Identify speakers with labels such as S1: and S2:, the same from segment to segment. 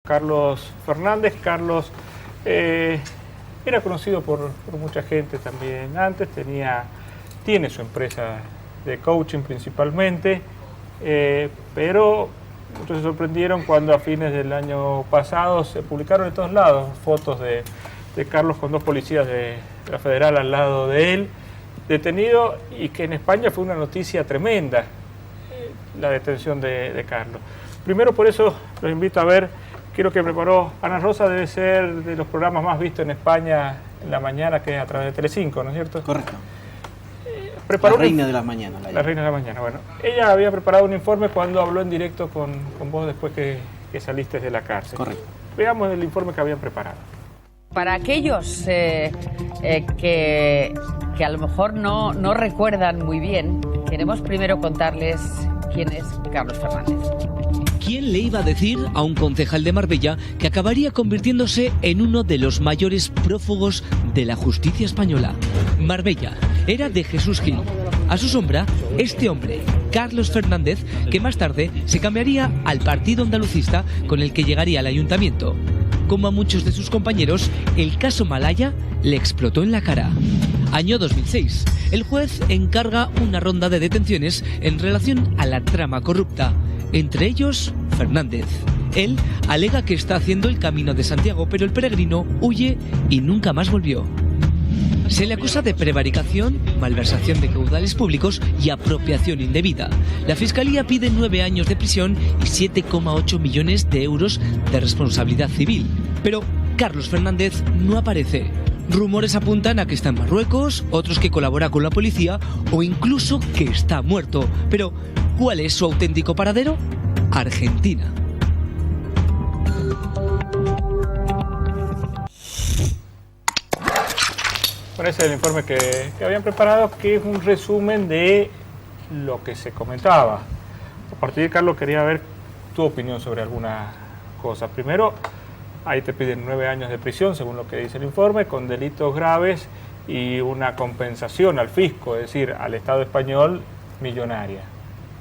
S1: Carlos Fernández. Carlos era conocido por mucha gente también antes, tiene su empresa de coaching principalmente, pero muchos se sorprendieron cuando a fines del año pasado se publicaron en todos lados fotos de Carlos con dos policías de la Federal al lado de él, detenido, y que en España fue una noticia tremenda, la detención de Carlos. Primero, por eso los invito a ver, quiero que preparó Ana Rosa, debe ser de los programas más vistos en España en la mañana, que es a través de Telecinco, ¿no es cierto?
S2: Correcto.
S1: Preparó
S2: la reina de las mañanas.
S1: La reina de la mañana, bueno. Ella había preparado un informe cuando habló en directo con vos después que saliste de la cárcel.
S2: Correcto.
S1: Veamos el informe que habían preparado.
S3: Para aquellos que a lo mejor no recuerdan muy bien, queremos primero contarles quién es Carlos Fernández.
S4: ¿Quién le iba a decir a un concejal de Marbella que acabaría convirtiéndose en uno de los mayores prófugos de la justicia española? Marbella era de Jesús Gil. A su sombra, este hombre, Carlos Fernández, que más tarde se cambiaría al partido andalucista con el que llegaría al ayuntamiento. Como a muchos de sus compañeros, el caso Malaya le explotó en la cara. Año 2006. El juez encarga una ronda de detenciones en relación a la trama corrupta. Entre ellos, Fernández. Él alega que está haciendo el Camino de Santiago, pero el peregrino huye y nunca más volvió. Se le acusa de prevaricación, malversación de caudales públicos y apropiación indebida. La Fiscalía pide 9 años de prisión y 7,8 millones de euros de responsabilidad civil. Pero Carlos Fernández no aparece. Rumores apuntan a que está en Marruecos, otros que colabora con la policía o incluso que está muerto. Pero, ¿cuál es su auténtico paradero? Argentina.
S1: Bueno, ese es el informe que habían preparado, que es un resumen de lo que se comentaba. A partir de Carlos quería ver tu opinión sobre algunas cosas. Primero, ahí te piden 9 años de prisión, según lo que dice el informe, con delitos graves y una compensación al fisco, es decir, al Estado español, millonaria.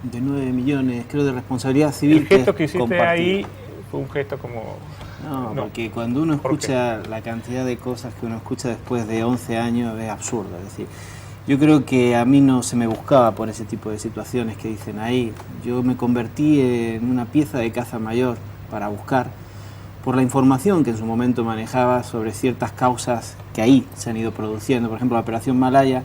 S2: De 9 millones, creo, de responsabilidad civil.
S1: El gesto que hiciste ahí fue un gesto como...
S2: No, porque cuando uno escucha la cantidad de cosas que uno escucha después de 11 años es absurdo. Es decir, yo creo que a mí no se me buscaba por ese tipo de situaciones que dicen ahí. Yo me convertí en una pieza de caza mayor para buscar, por la información que en su momento manejaba sobre ciertas causas que ahí se han ido produciendo. Por ejemplo, la Operación Malaya,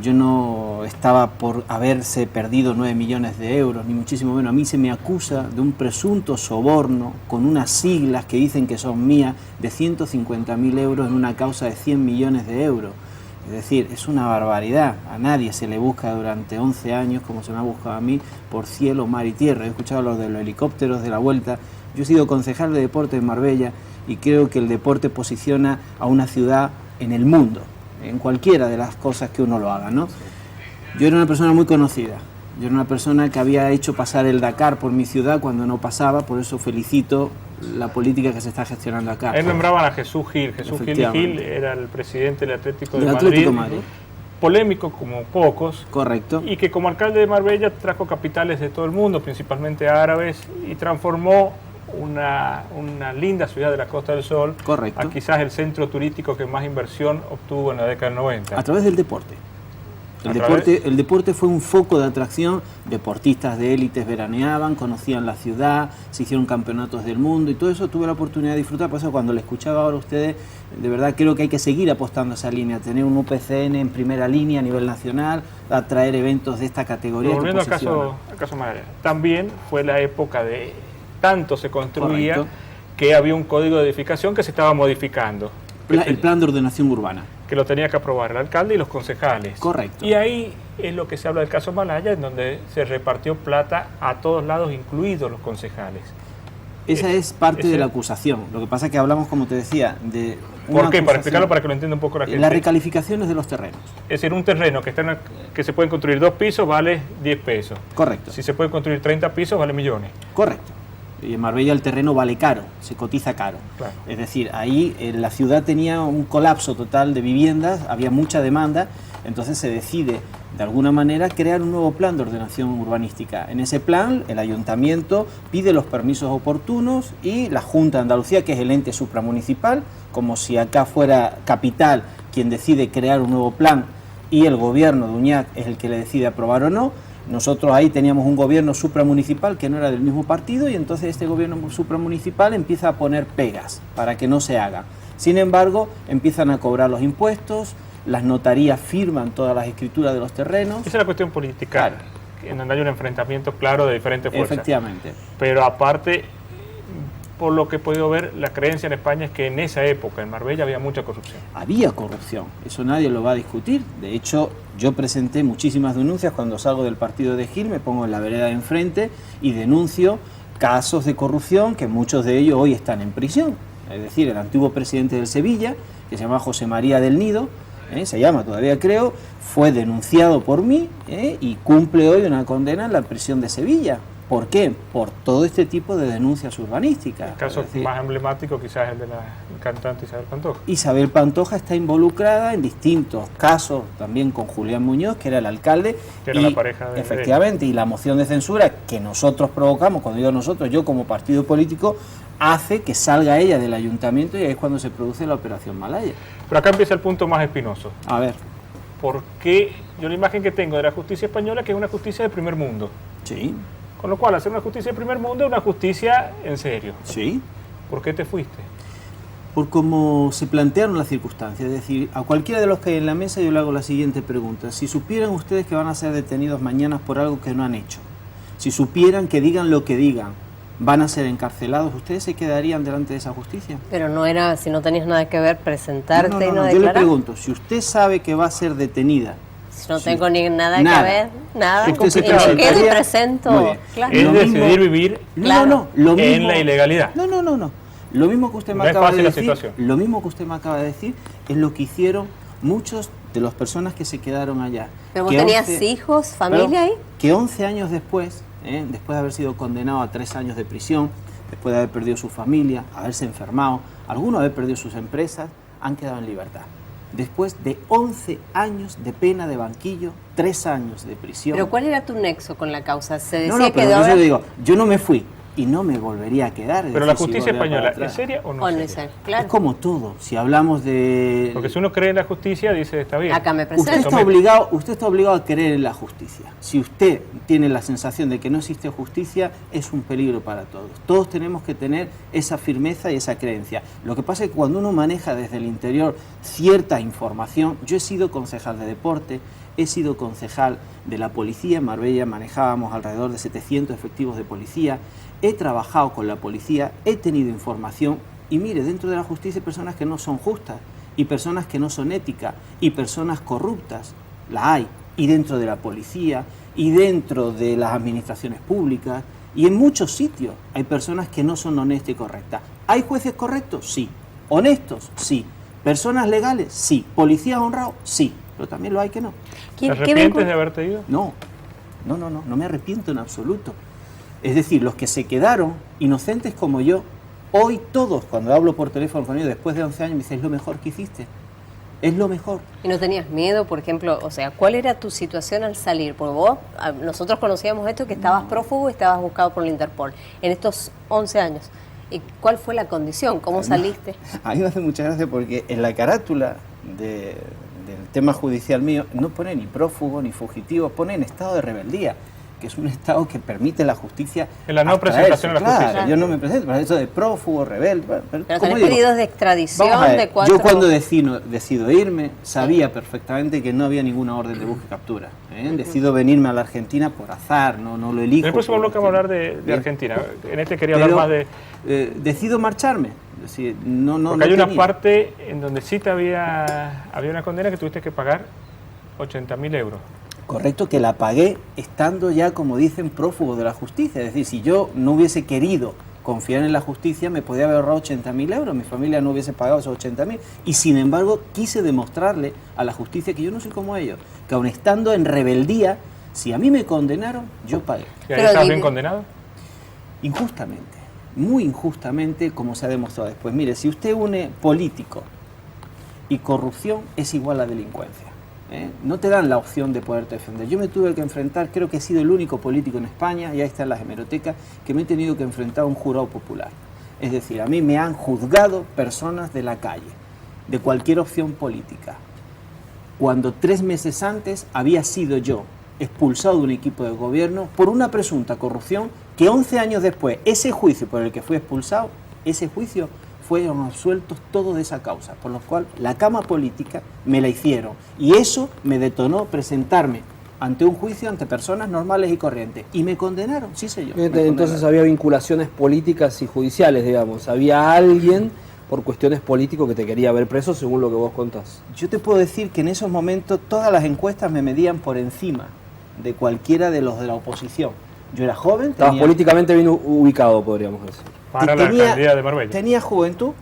S2: yo no estaba por haberse perdido 9 millones de euros, ni muchísimo menos. A mí se me acusa de un presunto soborno con unas siglas que dicen que son mías de 150.000 euros en una causa de 100 millones de euros. Es decir, es una barbaridad. A nadie se le busca durante 11 años, como se me ha buscado a mí, por cielo, mar y tierra. He escuchado lo de los helicópteros de la vuelta. Yo he sido concejal de deporte en Marbella y creo que el deporte posiciona a una ciudad en el mundo, en cualquiera de las cosas que uno lo haga, ¿no? Yo era una persona muy conocida, yo era una persona que había hecho pasar el Dakar por mi ciudad cuando no pasaba, por eso felicito la política que se está gestionando acá.
S1: Él nombraban a Jesús Gil. Jesús Gil era el presidente del Atlético de Madrid. Polémico como pocos.
S2: Correcto.
S1: Y que como alcalde de Marbella trajo capitales de todo el mundo, principalmente árabes, y transformó una linda ciudad de la Costa del Sol.
S2: Correcto.
S1: A quizás el centro turístico que más inversión obtuvo en la década del 90.
S2: A través del deporte. El deporte fue un foco de atracción, deportistas de élites veraneaban, conocían la ciudad, se hicieron campeonatos del mundo y todo eso tuve la oportunidad de disfrutar. Por eso cuando le escuchaba ahora a ustedes, de verdad creo que hay que seguir apostando a esa línea, tener un UPCN en primera línea a nivel nacional, atraer eventos de esta categoría.
S1: Pero volviendo al caso Malaya, también fue la época de tanto se construía. Correcto. Que había un código de edificación que se estaba modificando.
S2: El plan de ordenación urbana.
S1: Que lo tenía que aprobar el alcalde y los concejales.
S2: Correcto.
S1: Y ahí es lo que se habla del caso Malaya, en donde se repartió plata a todos lados, incluidos los concejales.
S2: Esa es parte de la acusación. Lo que pasa es que hablamos, como te decía, de...
S1: ¿Por qué? Para explicarlo, para que lo entienda un poco la gente.
S2: Las recalificaciones de los terrenos.
S1: Es decir, un terreno que se pueden construir 2 pisos vale 10 pesos.
S2: Correcto.
S1: Si se pueden construir 30 pisos vale millones.
S2: Correcto. Y en Marbella el terreno vale caro, se cotiza caro.
S1: Claro.
S2: Es decir, ahí la ciudad tenía un colapso total de viviendas, había mucha demanda, entonces se decide de alguna manera crear un nuevo plan de ordenación urbanística. En ese plan el ayuntamiento pide los permisos oportunos y la Junta de Andalucía, que es el ente supramunicipal, como si acá fuera capital quien decide crear un nuevo plan y el gobierno de Uñac es el que le decide aprobar o no. Nosotros ahí teníamos un gobierno supramunicipal que no era del mismo partido y entonces este gobierno supramunicipal empieza a poner pegas para que no se haga. Sin embargo, empiezan a cobrar los impuestos, las notarías firman todas las escrituras de los terrenos.
S1: Esa es la cuestión política,
S2: Claro.
S1: en donde hay un enfrentamiento claro de diferentes fuerzas.
S2: Efectivamente.
S1: Pero aparte, por lo que he podido ver, la creencia en España es que en esa época, en Marbella, había mucha corrupción.
S2: Había corrupción, eso nadie lo va a discutir. De hecho, yo presenté muchísimas denuncias cuando salgo del partido de Gil, me pongo en la vereda de enfrente y denuncio casos de corrupción que muchos de ellos hoy están en prisión. Es decir, el antiguo presidente del Sevilla, que se llama José María del Nido, se llama todavía creo, fue denunciado por mí y cumple hoy una condena en la prisión de Sevilla. ¿Por qué? Por todo este tipo de denuncias urbanísticas.
S1: El caso más emblemático quizás es el de la cantante Isabel Pantoja.
S2: Isabel Pantoja está involucrada en distintos casos, también con Julián Muñoz, que era el alcalde.
S1: Que era la pareja de
S2: efectivamente, y la moción de censura que nosotros provocamos, cuando digo nosotros, yo como partido político, hace que salga ella del ayuntamiento y ahí es cuando se produce la operación Malaya.
S1: Pero acá empieza el punto más espinoso.
S2: A ver.
S1: Porque yo la imagen que tengo de la justicia española que es una justicia de primer mundo.
S2: Sí.
S1: Con lo cual, hacer una justicia de primer mundo es una justicia en serio.
S2: Sí.
S1: ¿Por qué te fuiste?
S2: Por cómo se plantearon las circunstancias. Es decir, a cualquiera de los que hay en la mesa yo le hago la siguiente pregunta. Si supieran ustedes que van a ser detenidos mañana por algo que no han hecho, si supieran que digan lo que digan, van a ser encarcelados, ¿ustedes se quedarían delante de esa justicia?
S5: Pero no era, si no tenías nada que ver, presentarte
S2: No,
S5: y no
S2: yo
S5: declarar.
S2: le pregunto, si usted sabe que va a ser detenida,
S5: Si no tengo ni nada que ver, nada,
S2: ¿usted se
S5: y me quedo y
S2: presentaría?
S5: presento.
S2: Muy bien.
S5: Claro.
S1: Es
S2: Lo mismo-
S1: decidir vivir
S5: Claro.
S2: lo mismo,
S1: en la ilegalidad.
S2: No. Lo mismo que usted me
S1: No es
S2: acaba de
S1: fácil la
S2: decir,
S1: situación.
S2: lo mismo que usted me acaba de decir es lo que hicieron muchos de las personas que se quedaron allá.
S5: Pero vos
S2: Que
S5: tenías
S2: 11
S5: hijos, familia ahí.
S2: Que 11 años después, después de haber sido condenado a 3 años de prisión, después de haber perdido su familia, haberse enfermado, algunos haber perdido sus empresas, han quedado en libertad. Después de 11 años de pena de banquillo, 3 años de prisión.
S5: Pero ¿cuál era tu nexo con la causa? Se decía
S2: No,
S5: que
S2: pero
S5: de
S2: yo
S5: ahora...
S2: le digo, yo no me fui y no me volvería a quedar.
S1: Pero la justicia española, ¿es seria o no
S5: O no
S1: es
S5: es
S1: seria?
S5: él, claro.
S2: Es como todo, si hablamos de...
S1: Porque si uno cree en la justicia, dice, está bien.
S5: Acá me
S2: Usted
S5: presento.
S2: está obligado a creer en la justicia. Si usted tiene la sensación de que no existe justicia, es un peligro para todos. Todos tenemos que tener esa firmeza y esa creencia. Lo que pasa es que cuando uno maneja desde el interior cierta información, yo he sido concejal de deporte, he sido concejal de la policía, en Marbella manejábamos alrededor de 700 efectivos de policía, he trabajado con la policía, he tenido información y mire, dentro de la justicia hay personas que no son justas y personas que no son éticas y personas corruptas, la hay, y dentro de la policía y dentro de las administraciones públicas y en muchos sitios hay personas que no son honestas y correctas. ¿Hay jueces correctos? Sí. ¿Honestos? Sí. ¿Personas legales? Sí. ¿Policías honrados? Sí. Pero también lo hay que no.
S1: ¿Te arrepientes de haberte ido?
S2: No me arrepiento en absoluto. Es decir, los que se quedaron, inocentes como yo, hoy todos, cuando hablo por teléfono con ellos después de 11 años, me dicen, es lo mejor que hiciste, es lo mejor.
S5: ¿Y no tenías miedo, por ejemplo? O sea, ¿cuál era tu situación al salir? Porque vos, nosotros conocíamos esto, que estabas prófugo y estabas buscado por la Interpol en estos 11 años. ¿Y cuál fue la condición? ¿Cómo saliste?
S2: A mí me hace mucha gracia porque en la carátula del tema judicial mío no pone ni prófugo ni fugitivo, pone en estado de rebeldía, que es un estado que permite la justicia.
S1: En la no
S2: abstraerse.
S1: presentación a la
S2: Claro,
S1: justicia.
S2: yo no me presento, pero eso de prófugo, rebelde.
S5: Pero
S2: ¿cómo
S5: tenés
S2: digo?
S5: pedidos de extradición
S2: Vamos a ver,
S5: de 4...
S2: yo cuando decido irme, sabía perfectamente que no había ninguna orden de búsqueda y captura. Decido venirme a la Argentina por azar, no lo elijo.
S1: En el próximo bloque vamos a hablar de
S2: Bien.
S1: Argentina. En este quería hablar más de...
S2: decido marcharme. Es decir,
S1: porque hay una parte en donde sí te había una condena que tuviste que pagar 80.000 euros.
S2: Correcto, que la pagué estando ya, como dicen, prófugo de la justicia. Es decir, si yo no hubiese querido confiar en la justicia, me podía haber ahorrado 80.000 euros, mi familia no hubiese pagado esos 80.000. Y sin embargo, quise demostrarle a la justicia que yo no soy como ellos, que aun estando en rebeldía, si a mí me condenaron, yo pagué.
S1: ¿Y ahí estás bien condenado?
S2: Injustamente. muy injustamente, como se ha demostrado después. Mire, si usted une político y corrupción, es igual a delincuencia. No te dan la opción de poderte defender. Yo me tuve que enfrentar, creo que he sido el único político en España, y ahí está en las hemerotecas, que me he tenido que enfrentar a un jurado popular. Es decir, a mí me han juzgado personas de la calle, de cualquier opción política, cuando 3 meses antes había sido yo expulsado de un equipo de gobierno por una presunta corrupción que 11 años después, ese juicio por el que fui expulsado, ese juicio fueron absueltos todos de esa causa, por lo cual la cama política me la hicieron y eso me detonó presentarme ante un juicio ante personas normales y corrientes y me condenaron, sí señor.
S6: Entonces había vinculaciones políticas y judiciales, digamos, había alguien por cuestiones políticas que te quería ver preso según lo que vos contás.
S2: Yo te puedo decir que en esos momentos todas las encuestas me medían por encima de cualquiera de los de la oposición. Yo era joven,
S6: estabas políticamente bien ubicado, podríamos decir.
S1: Para la alcaldía de Marbella.
S2: Tenía juventud,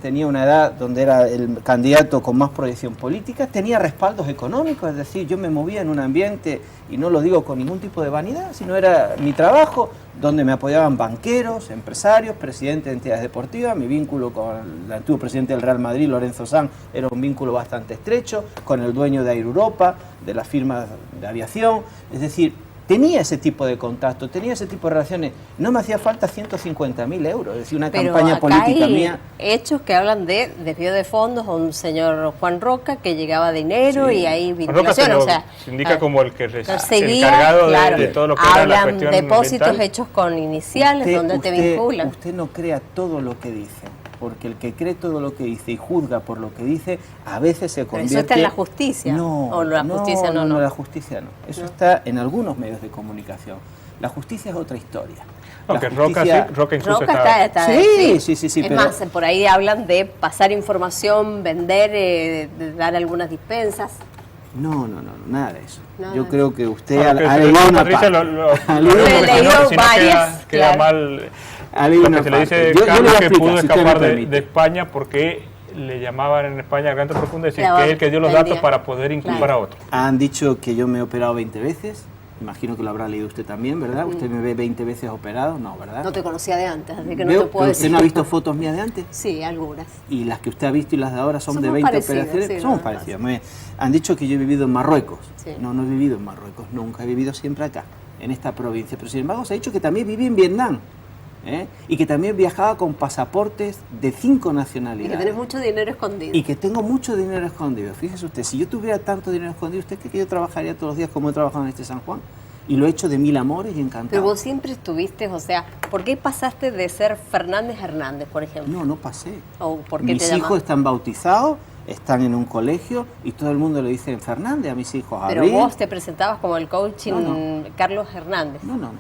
S2: tenía una edad donde era el candidato con más proyección política, tenía respaldos económicos, es decir, yo me movía en un ambiente, y no lo digo con ningún tipo de vanidad, sino era mi trabajo, donde me apoyaban banqueros, empresarios, presidentes de entidades deportivas, mi vínculo con el antiguo presidente del Real Madrid, Lorenzo Sanz, era un vínculo bastante estrecho, con el dueño de Air Europa, de las firmas de aviación, es decir, tenía ese tipo de contacto, tenía ese tipo de relaciones. No me hacía falta 150.000 euros, es decir, una campaña política mía.
S5: Hechos que hablan de desvío de fondos a un señor Juan Roca que llegaba dinero y hay vinculación. O sea,
S1: se indica como el que
S5: perseguía,
S1: encargado
S5: claro,
S1: de todo lo que era la cuestión
S5: depósitos
S1: ambiental.
S5: Hechos con iniciales donde te vinculan.
S2: Usted no crea todo lo que dice, porque el que cree todo lo que dice y juzga por lo que dice, a veces se convierte...
S5: ¿Pero eso está en la justicia?
S2: No,
S5: ¿O la justicia
S2: no, la justicia no. Eso está en algunos medios de comunicación. La justicia es otra historia.
S1: Aunque
S2: justicia...
S1: Roca incluso
S5: Roca está
S2: sí.
S5: Es
S2: pero...
S5: más, por ahí hablan de pasar información, vender, de dar algunas dispensas.
S2: No, nada de eso.
S5: Nada.
S2: Yo creo que usted
S1: Patricia queda mal. Lo que se le dice Carlos que pudo escapar de España porque le llamaban en España Garganta Profunda y decir que es el que dio los datos para poder inculpar a otro.
S2: Han dicho que yo me he operado 20 veces. Imagino que lo habrá leído usted también, ¿verdad? ¿Usted me ve 20 veces operado? No, ¿verdad?
S5: No te conocía de antes, así que no te puedo decir.
S2: ¿Usted no ha visto fotos mías de antes?
S5: Sí, algunas.
S2: ¿Y las que usted ha visto y las de ahora son de 20 operaciones?
S5: Sí,
S2: somos parecidas. Han dicho que yo he vivido en Marruecos.
S5: Sí.
S2: No he vivido en Marruecos, nunca he vivido siempre acá, en esta provincia. Pero sin embargo se ha dicho que también viví en Vietnam. Y que también viajaba con pasaportes de 5 nacionalidades.
S5: Y que tenés mucho dinero escondido.
S2: Y que tengo mucho dinero escondido. Fíjese usted, si yo tuviera tanto dinero escondido, ¿usted cree que yo trabajaría todos los días como he trabajado en este San Juan? Y lo he hecho de mil amores y encantado.
S5: Pero vos siempre estuviste, o sea, ¿por qué pasaste de ser Fernández a Hernández, por ejemplo?
S2: No pasé.
S5: ¿O por qué
S2: Mis hijos están bautizados, están en un colegio y todo el mundo le dice Fernández a mis hijos.
S5: Pero vos te presentabas como el coaching Carlos Hernández.
S2: No.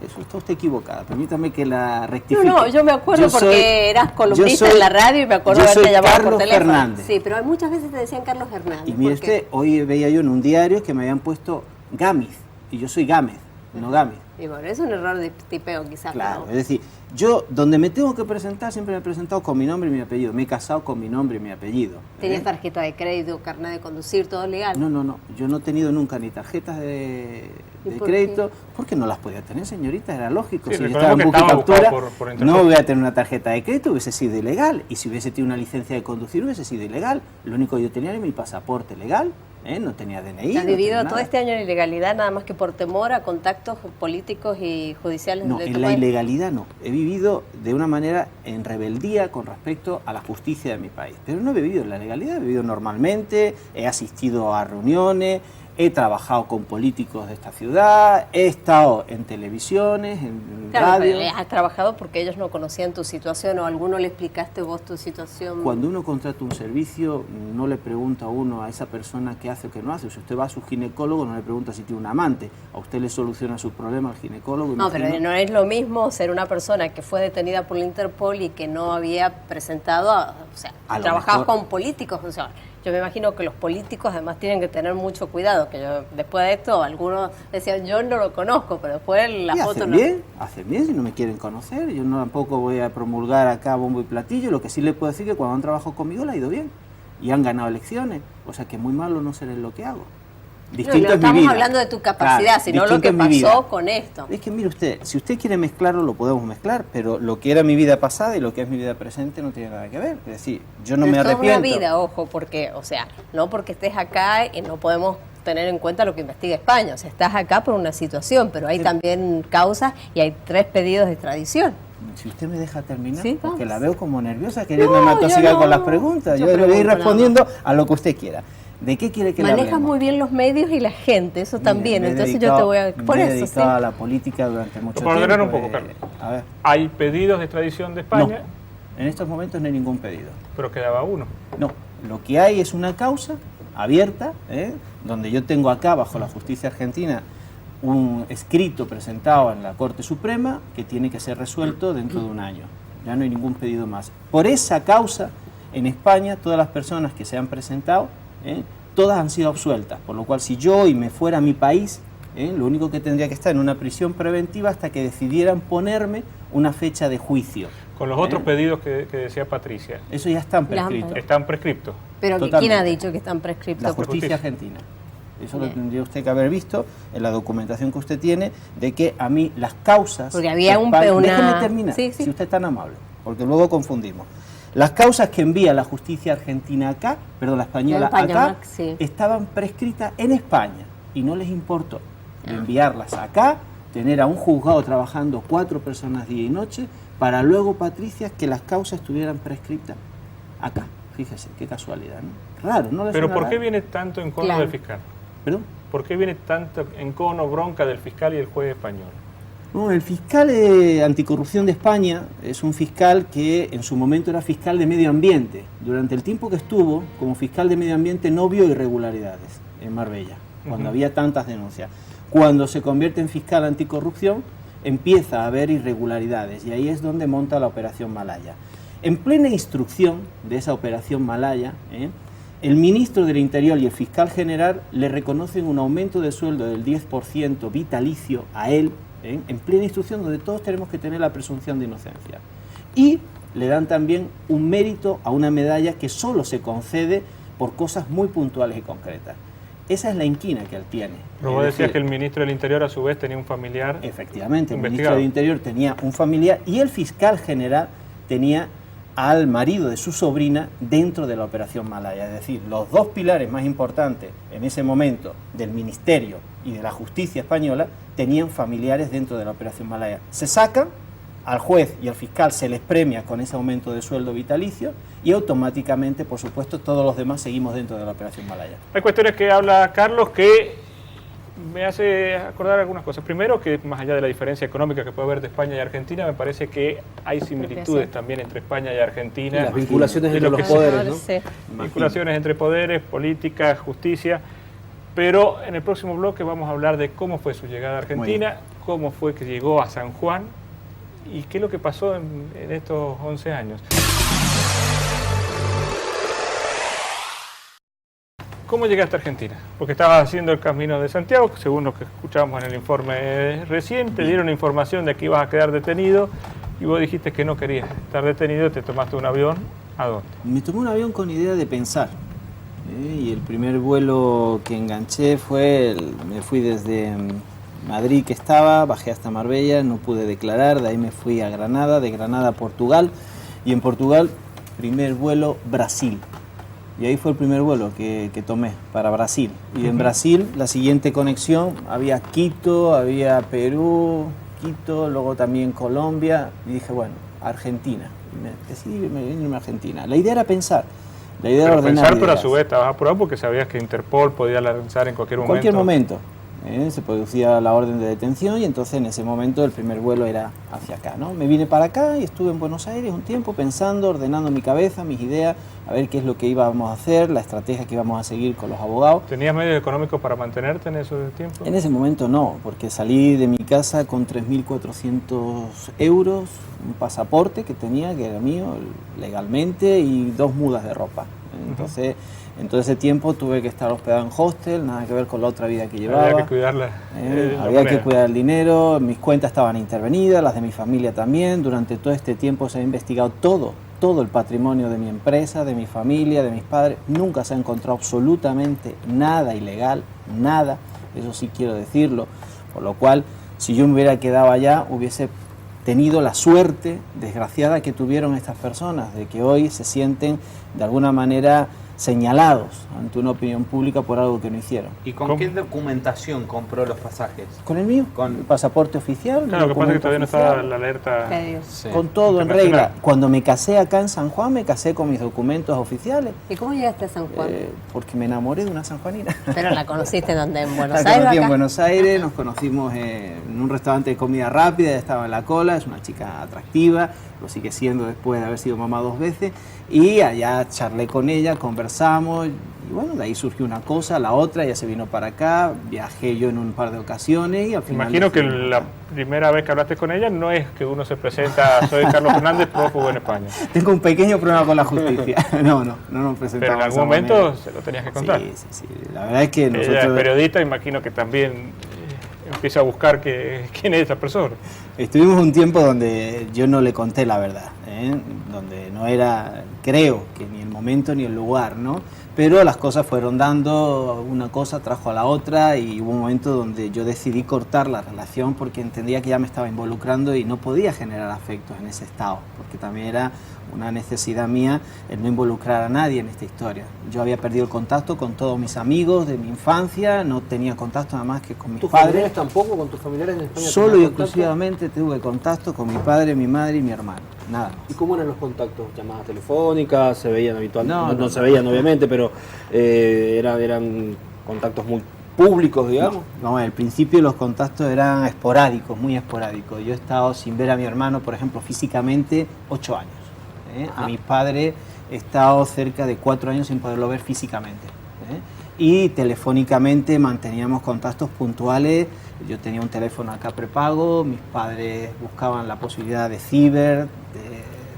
S2: Eso está usted equivocada. Permítame que la rectifique.
S5: No, yo me acuerdo porque eras columnista en la radio y me acuerdo haberte llamado por teléfono.
S2: Fernández.
S5: Sí, pero muchas veces te decían Carlos Hernández.
S2: Y mire usted, hoy veía yo en un diario que me habían puesto Gámez, y yo soy Gámez, no Gámez.
S5: Y bueno, es un error de tipeo quizás.
S2: Claro,
S5: ¿no?
S2: es decir, yo donde me tengo que presentar siempre me he presentado con mi nombre y mi apellido. Me he casado con mi nombre y mi apellido.
S5: ¿Tenías tarjeta de crédito, carnet de conducir, todo legal?
S2: No. Yo no he tenido nunca ni tarjetas de crédito, porque no las podía tener, señorita, era lógico.
S1: Sí,
S2: si yo estaba en Bukicaptura,
S1: por
S2: no voy a tener una tarjeta de crédito, hubiese sido ilegal. Y si hubiese tenido una licencia de conducir, hubiese sido ilegal. Lo único que yo tenía era mi pasaporte legal. No tenía DNI.
S5: ¿Has vivido todo este año en ilegalidad nada más que por temor a contactos políticos y judiciales?
S2: No, en la ilegalidad no. He vivido de una manera en rebeldía con respecto a la justicia de mi país. Pero no he vivido en la legalidad, he vivido normalmente, he asistido a reuniones, he trabajado con políticos de esta ciudad, he estado en televisiones, en radio.
S5: Has trabajado porque ellos no conocían tu situación o a alguno le explicaste vos tu situación.
S2: Cuando uno contrata un servicio, no le pregunta a uno a esa persona qué hace o qué no hace. Si usted va a su ginecólogo, no le pregunta si tiene un amante. A usted le soluciona su problema al ginecólogo.
S5: No, pero no es lo mismo ser una persona que fue detenida por la Interpol y que no había presentado, o sea, trabajabas con políticos, o sea, yo me imagino que los políticos además tienen que tener mucho cuidado, que yo después de esto algunos decían yo no lo conozco, pero después la foto no.
S2: Hacen bien si no me quieren conocer, yo no tampoco voy a promulgar acá bombo y platillo, lo que sí les puedo decir es que cuando han trabajado conmigo le ha ido bien y han ganado elecciones, o sea que muy malo no seré en lo que hago. Distinto
S5: no
S2: es mi
S5: estamos
S2: vida.
S5: hablando de tu capacidad,
S2: Claro,
S5: sino lo que
S2: distinto es mi vida.
S5: pasó con esto.
S2: Es que mire usted, si usted quiere mezclarlo, lo podemos mezclar, pero lo que era mi vida pasada y lo que es mi vida presente no tiene nada que ver. Es decir, yo no
S5: Pero
S2: me
S5: es toda
S2: arrepiento.
S5: una vida, ojo, porque, o sea, no porque estés acá y no podemos tener en cuenta lo que investiga España. O sea, estás acá por una situación, pero hay también causas y hay 3 pedidos de extradición.
S2: Si usted me deja terminar,
S5: Sí,
S2: porque
S5: vamos.
S2: la veo como nerviosa, queriéndome atosigar
S5: yo no.
S2: con las preguntas.
S5: Yo
S2: Yo le voy a ir
S5: pregunto nada
S2: respondiendo a lo que usted quiera. ¿De qué quiere que le
S5: Manejas
S2: hablemos?
S5: muy bien los medios y la gente, eso también.
S2: Mire, me he
S5: Entonces yo te voy a...
S2: dedicado-
S5: Por
S2: me he
S5: eso, sí.
S2: dedicado a la política durante mucho
S1: Por
S2: tiempo.
S1: ordenar un poco, Carlos.
S2: A ver,
S1: Hay pedidos de extradición de España,
S2: en estos momentos no hay ningún pedido.
S1: pero quedaba uno.
S2: No, lo que hay es una causa abierta, donde yo tengo acá, bajo la justicia argentina, un escrito presentado en la Corte Suprema que tiene que ser resuelto dentro de un año. Ya no hay ningún pedido más. Por esa causa, en España, todas las personas que se han presentado, todas han sido absueltas. Por lo cual, si yo hoy me fuera a mi país, lo único que tendría que estar en una prisión preventiva hasta que decidieran ponerme una fecha de juicio.
S1: Con los otros pedidos que decía Patricia,
S2: Eso ya están
S5: Las-
S2: prescritos.
S1: están prescriptos.
S5: Pero ¿quién
S2: Totalmente.
S5: ha dicho que están prescriptos?
S2: La
S5: Porque-
S2: justicia argentina. Eso lo
S5: Bien.
S2: tendría usted que haber visto en la documentación que usted tiene, de que a mí las causas...
S5: Porque había
S2: de
S5: un-
S2: España-
S5: una-
S2: Déjeme terminar,
S5: Sí, sí.
S2: si usted es tan amable, porque luego confundimos. Las causas que envía la justicia argentina acá, perdón, la española
S5: La española,
S2: acá,
S5: sí.
S2: estaban prescritas en España y no les importó enviarlas acá, tener a un juzgado trabajando 4 personas día y noche, para luego, Patricia, que las causas estuvieran prescritas acá. Fíjese, qué casualidad, ¿no? Raro, ¿no le
S1: Pero
S2: suena
S1: ¿por qué
S2: raro?
S1: viene tanto encono
S5: Claro.
S1: del fiscal?
S2: ¿Perdón?
S1: ¿Por qué viene tanto encono, bronca del fiscal y el juez español?
S2: No, el fiscal anticorrupción de España es un fiscal que en su momento era fiscal de medio ambiente. Durante el tiempo que estuvo como fiscal de medio ambiente no vio irregularidades en Marbella, cuando había tantas denuncias. Cuando se convierte en fiscal anticorrupción empieza a haber irregularidades y ahí es donde monta la Operación Malaya. En plena instrucción de esa Operación Malaya, el ministro del Interior y el fiscal general le reconocen un aumento de sueldo del 10% vitalicio a él, en plena instrucción donde todos tenemos que tener la presunción de inocencia. Y le dan también un mérito a una medalla que solo se concede por cosas muy puntuales y concretas. Esa es la inquina que él tiene.
S1: Pero
S2: Es
S1: vos decías
S2: decir,
S1: que el ministro del Interior a su vez tenía un familiar.
S2: efectivamente, el ministro
S1: investigado.
S2: del Interior tenía un familiar y el fiscal general tenía al marido de su sobrina dentro de la Operación Malaya. Es decir, los 2 pilares más importantes en ese momento del Ministerio y de la Justicia española tenían familiares dentro de la Operación Malaya. Se sacan, al juez y al fiscal se les premia con ese aumento de sueldo vitalicio y automáticamente, por supuesto, todos los demás seguimos dentro de la Operación Malaya.
S1: Hay cuestiones que habla Carlos que me hace acordar algunas cosas. Primero, que más allá de la diferencia económica que puede haber de España y Argentina, me parece que hay similitudes también entre España y
S6: Y
S1: Argentina.
S6: las vinculaciones
S1: de
S6: entre
S1: lo
S6: los
S1: que
S6: poderes, ¿no?
S5: Sí.
S1: Vinculaciones entre poderes, política, justicia. Pero en el próximo bloque vamos a hablar de cómo fue su llegada a Argentina, cómo fue que llegó a San Juan y qué es lo que pasó en estos 11 años. ¿Cómo llegaste a Argentina? Porque estabas haciendo el Camino de Santiago, que según lo que escuchábamos en el informe reciente, dieron información de que ibas a quedar detenido y vos dijiste que no querías estar detenido, te tomaste un avión. ¿A dónde?
S2: Me tomé un avión con idea de pensar. Y el primer vuelo que enganché me fui desde Madrid que estaba, bajé hasta Marbella, no pude declarar, de ahí me fui a Granada, de Granada a Portugal, y en Portugal, primer vuelo Brasil. Y ahí fue el primer vuelo que tomé para Brasil. Y en Brasil, la siguiente conexión, había Quito, había Perú, Quito, luego también Colombia, y dije, bueno, Argentina. Y decidí irme a Argentina. La idea era pensar, la idea era
S1: Pero
S2: ordenar
S1: pensar, pero a
S2: ideas.
S1: su vez estabas apurado porque sabías que Interpol podía lanzar en cualquier
S2: En
S1: momento.
S2: cualquier momento. Se producía la orden de detención y entonces en ese momento el primer vuelo era hacia acá, ¿no? Me vine para acá y estuve en Buenos Aires un tiempo pensando, ordenando mi cabeza, mis ideas, a ver qué es lo que íbamos a hacer, la estrategia que íbamos a segur con los abogados.
S1: ¿Tenías medios económicos para mantenerte en ese tiempo?
S2: En ese momento no, porque salí de mi casa con 3.400 euros, un pasaporte que tenía, que era mío legalmente, y 2 mudas de ropa. Entonces, en todo ese tiempo tuve que estar hospedado en hostel, nada que ver con la otra vida que llevaba.
S1: Había que cuidarla.
S2: Había que cuidar el dinero, mis cuentas estaban intervenidas, las de mi familia también. Durante todo este tiempo se ha investigado todo todo el patrimonio de mi empresa, de mi familia, de mis padres. Nunca se ha encontrado absolutamente nada ilegal, nada, eso sí quiero decirlo. Por lo cual, si yo me hubiera quedado allá, hubiese tenido la suerte desgraciada que tuvieron estas personas, de que hoy se sienten de alguna manera señalados ante una opinión pública por algo que no hicieron.
S7: ¿Y con qué documentación compró los pasajes?
S2: ¿Con el mío?
S7: Con
S2: el pasaporte oficial.
S1: Claro, lo que pasa es que todavía no estaba
S2: oficial,
S1: la alerta.
S7: Sí.
S2: con todo en regla. Cuando me casé acá en San Juan, me casé con mis documentos oficiales.
S5: ¿Y cómo llegaste a San Juan?
S2: Porque me enamoré de una sanjuanina.
S5: ¿Pero la conociste donde? ¿En Buenos
S2: La
S5: Aires?
S2: conocí en
S5: acá?
S2: Buenos Aires, nos conocimos en un restaurante de comida rápida, ella estaba en la cola, es una chica atractiva, lo sigue siendo después de haber sido mamá 2 veces, y allá charlé con ella, conversamos, y bueno, de ahí surgió una cosa, la otra, ella se vino para acá, viajé yo en un par de ocasiones y al final...
S1: Imagino que la primera vez que hablaste con ella no es que uno se presenta, soy Carlos Fernández, prófugo en España.
S2: Tengo un pequeño problema con la justicia. No nos presentamos.
S1: Pero en algún momento se lo tenías que contar.
S2: Sí. La verdad es que nosotros...
S1: Ella es periodista, imagino que también empieza a buscar quién es esa persona.
S2: Estuvimos un tiempo donde yo no le conté la verdad, donde no era, creo, que ni el momento ni el lugar, ¿no? Pero las cosas fueron dando, una cosa trajo a la otra y hubo un momento donde yo decidí cortar la relación porque entendía que ya me estaba involucrando y no podía generar afectos en ese estado, porque también era una necesidad mía el no involucrar a nadie en esta historia. Yo había perdido el contacto con todos mis amigos de mi infancia, no tenía contacto nada más que con mis
S6: ¿Tus
S2: padres.
S6: familiares tampoco? ¿Con tus familiares en España?
S2: Solo y
S6: tenías contacto?
S2: exclusivamente tuve contacto con mi padre, mi madre y mi hermano, nada más.
S6: ¿Y cómo eran los contactos? ¿Llamadas telefónicas? ¿Se veían habitualmente?
S2: No,
S6: Se veían obviamente, pero eran contactos muy públicos, digamos.
S2: No, al principio los contactos eran esporádicos, muy esporádicos. Yo he estado sin ver a mi hermano, por ejemplo, físicamente 8 años. A mi padre he estado cerca de 4 años sin poderlo ver físicamente. Y telefónicamente manteníamos contactos puntuales. Yo tenía un teléfono acá prepago, mis padres buscaban la posibilidad de ciber,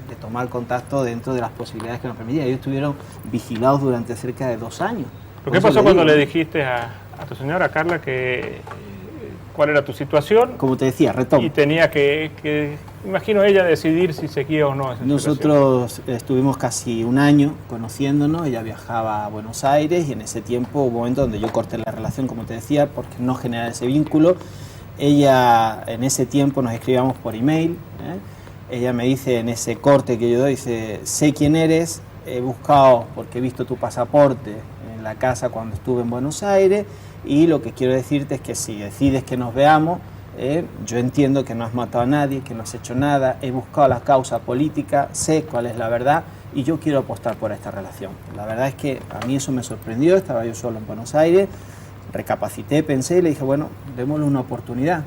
S2: de tomar contacto dentro de las posibilidades que nos permitían. Ellos estuvieron vigilados durante cerca de 2 años.
S1: ¿Pero qué pasó cuando le dijiste a tu señora Carla cuál era tu situación?
S2: Como te decía, retomo.
S1: Y tenía que, imagino ella, decidir si seguía o no esa situación.
S2: Nosotros estuvimos casi 1 año conociéndonos, ella viajaba a Buenos Aires y en ese tiempo hubo un momento donde yo corté la relación, como te decía, porque no generaba ese vínculo. Ella, en ese tiempo nos escribíamos por email, ella me dice en ese corte que yo doy, dice, sé quién eres, he buscado porque he visto tu pasaporte en la casa cuando estuve en Buenos Aires y lo que quiero decirte es que si decides que nos veamos, yo entiendo que no has matado a nadie, que no has hecho nada, he buscado la causa política, sé cuál es la verdad y yo quiero apostar por esta relación. La verdad es que a mí eso me sorprendió, estaba yo solo en Buenos Aires, recapacité, pensé y le dije, bueno, démosle una oportunidad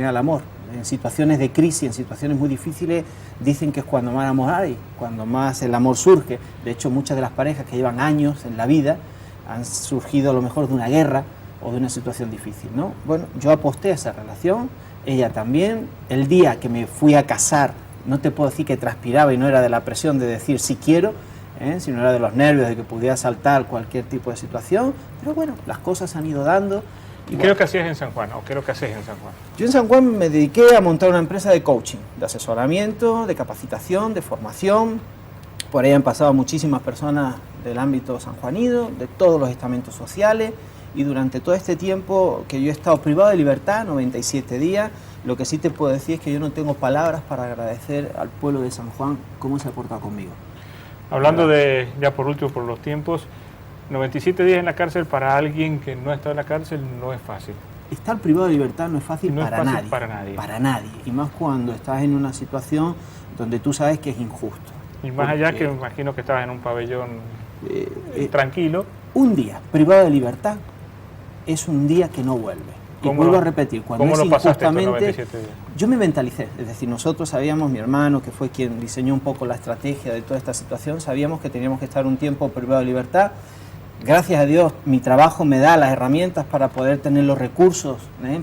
S2: al amor. En situaciones de crisis, en situaciones muy difíciles, dicen que es cuando más amor hay, cuando más el amor surge. De hecho, muchas de las parejas que llevan años en la vida han surgido a lo mejor de una guerra o de una situación difícil, ¿no? Bueno, yo aposté a esa relación, ella también. El día que me fui a casar, no te puedo decir que transpiraba y no era de la presión de decir sí quiero, sino era de los nervios de que pudiera saltar cualquier tipo de situación, pero bueno, las cosas han ido dando.
S1: ¿Y qué es lo que hacías en San Juan? ¿O qué es lo que haces en San Juan?
S2: Yo en San Juan me dediqué a montar una empresa de coaching, de asesoramiento, de capacitación, de formación. Por ahí han pasado muchísimas personas del ámbito sanjuanino, de todos los estamentos sociales, y durante todo este tiempo que yo he estado privado de libertad, 97 días, lo que sí te puedo decir es que yo no tengo palabras para agradecer al pueblo de San Juan cómo se ha portado conmigo.
S1: Hablando de, ya por último, por los tiempos, 97 días en la cárcel para alguien que no ha estado en la cárcel no es fácil.
S2: Estar privado de libertad no es fácil,
S1: No es
S2: para,
S1: fácil
S2: nadie,
S1: para nadie.
S2: Para nadie. Y más cuando estás en una situación donde tú sabes que es injusto.
S1: Y más allá que me imagino que estabas en un pabellón tranquilo.
S2: Un día privado de libertad es un día que no vuelve. Y vuelvo a repetir, cuando
S1: ¿cómo
S2: es
S1: lo pasaste estos
S2: injustamente,
S1: 97 días?
S2: yo me mentalicé, es decir, nosotros sabíamos, mi hermano, que fue quien diseñó un poco la estrategia de toda esta situación, sabíamos que teníamos que estar un tiempo privado de libertad. Gracias a Dios, mi trabajo me da las herramientas para poder tener los recursos,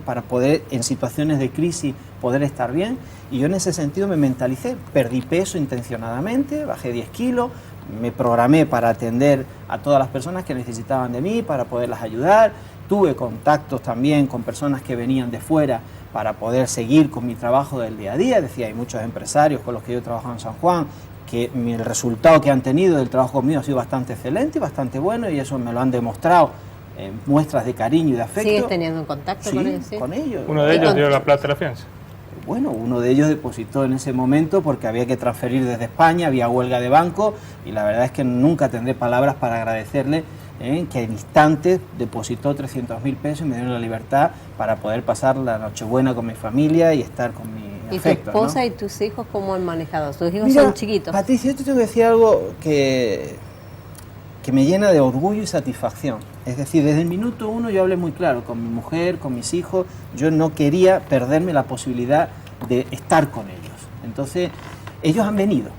S2: para poder, en situaciones de crisis, poder estar bien. Y yo en ese sentido me mentalicé, perdí peso intencionadamente, bajé 10 kilos, me programé para atender a todas las personas que necesitaban de mí, para poderlas ayudar. Tuve contactos también con personas que venían de fuera para poder seguir con mi trabajo del día a día. Decía, hay muchos empresarios con los que yo trabajo en San Juan que el resultado que han tenido del trabajo conmigo ha sido bastante excelente, bastante bueno, y eso me lo han demostrado en muestras de cariño y de afecto.
S5: ¿Sigues teniendo en contacto
S2: Sí,
S5: con ellos? Sí.
S2: con ellos.
S1: Uno de ellos dio la plata de la fianza.
S2: Bueno, uno de ellos depositó en ese momento porque había que transferir desde España, había huelga de banco, y la verdad es que nunca tendré palabras para agradecerle que en instantes depositó 300.000 pesos y me dio la libertad para poder pasar la Nochebuena con mi familia y estar con mi
S5: ¿Y
S2: afecto,
S5: tu esposa
S2: ¿no?
S5: y tus hijos cómo han manejado? Tus hijos
S2: Mira,
S5: son chiquitos.
S2: Patricia, yo te tengo que decir algo que me llena de orgullo y satisfacción. Es decir, desde el minuto uno yo hablé muy claro con mi mujer, con mis hijos. Yo no quería perderme la posibilidad de estar con ellos. Entonces, ellos han venido.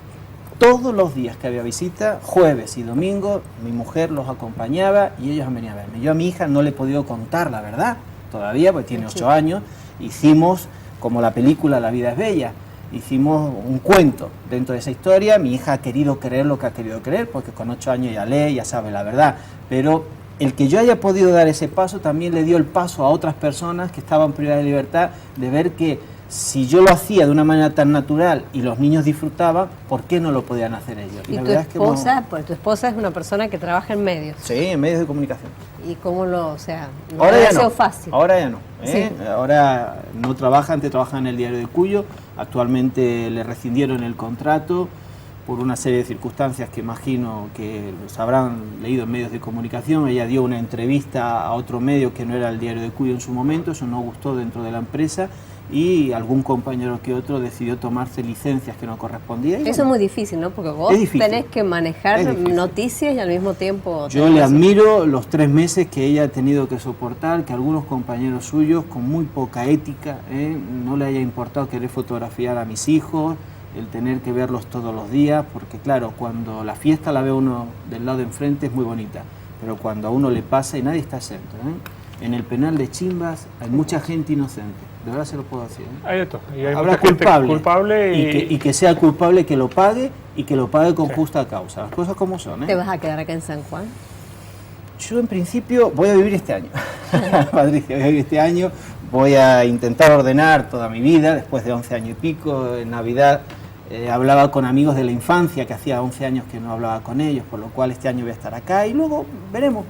S2: Todos los días que había visita, jueves y domingo, mi mujer los acompañaba y ellos han venido a verme. Yo a mi hija no le he podido contar la verdad todavía, porque tiene 8 años. Hicimos, como la película La vida es bella, hicimos un cuento dentro de esa historia. Mi hija ha querido creer lo que ha querido creer, porque con 8 años ya lee, ya sabe la verdad. Pero el que yo haya podido dar ese paso también le dio el paso a otras personas que estaban privadas de libertad, de ver que si yo lo hacía de una manera tan natural y los niños disfrutaban, ¿por qué no lo podían hacer ellos?
S5: ¿Y
S2: la
S5: tu
S2: verdad es que
S5: esposa? Pues tu esposa es una persona que trabaja en medios.
S2: sí, en medios de comunicación.
S5: ¿Y cómo lo, o sea, no
S2: Ahora
S5: ha
S2: ya
S5: sido
S2: no.
S5: fácil?
S2: Ahora ya no. ¿eh?
S5: Sí.
S2: Ahora no trabaja, antes trabajaba en el Diario de Cuyo. Actualmente le rescindieron el contrato por una serie de circunstancias que imagino que los habrán leído en medios de comunicación. Ella dio una entrevista a otro medio que no era el Diario de Cuyo en su momento, eso no gustó dentro de la empresa, y algún compañero que otro decidió tomarse licencias que no correspondían.
S5: Eso es muy difícil, ¿no? Porque vos
S2: Es difícil.
S5: tenés que manejar
S2: Es difícil.
S5: noticias y al mismo tiempo...
S2: Yo le admiro los 3 meses que ella ha tenido que soportar, que algunos compañeros suyos con muy poca ética, no le haya importado querer fotografiar a mis hijos, el tener que verlos todos los días, porque claro, cuando la fiesta la ve uno del lado de enfrente es muy bonita, pero cuando a uno le pasa, y nadie está exento, en el penal de Chimbas hay mucha gente inocente, de verdad se lo puedo decir.
S1: Hay de todo. Y hay
S2: Habrá
S1: mucha gente culpable
S2: y que sea culpable que lo pague, y que lo pague con justa causa, las cosas como son.
S5: ¿Te vas a quedar acá en San Juan?
S2: Yo en principio voy a vivir este año, Patricia, voy a vivir este año, voy a intentar ordenar toda mi vida, después de 11 años y pico. En Navidad hablaba con amigos de la infancia, que hacía 11 años que no hablaba con ellos, por lo cual este año voy a estar acá y luego veremos.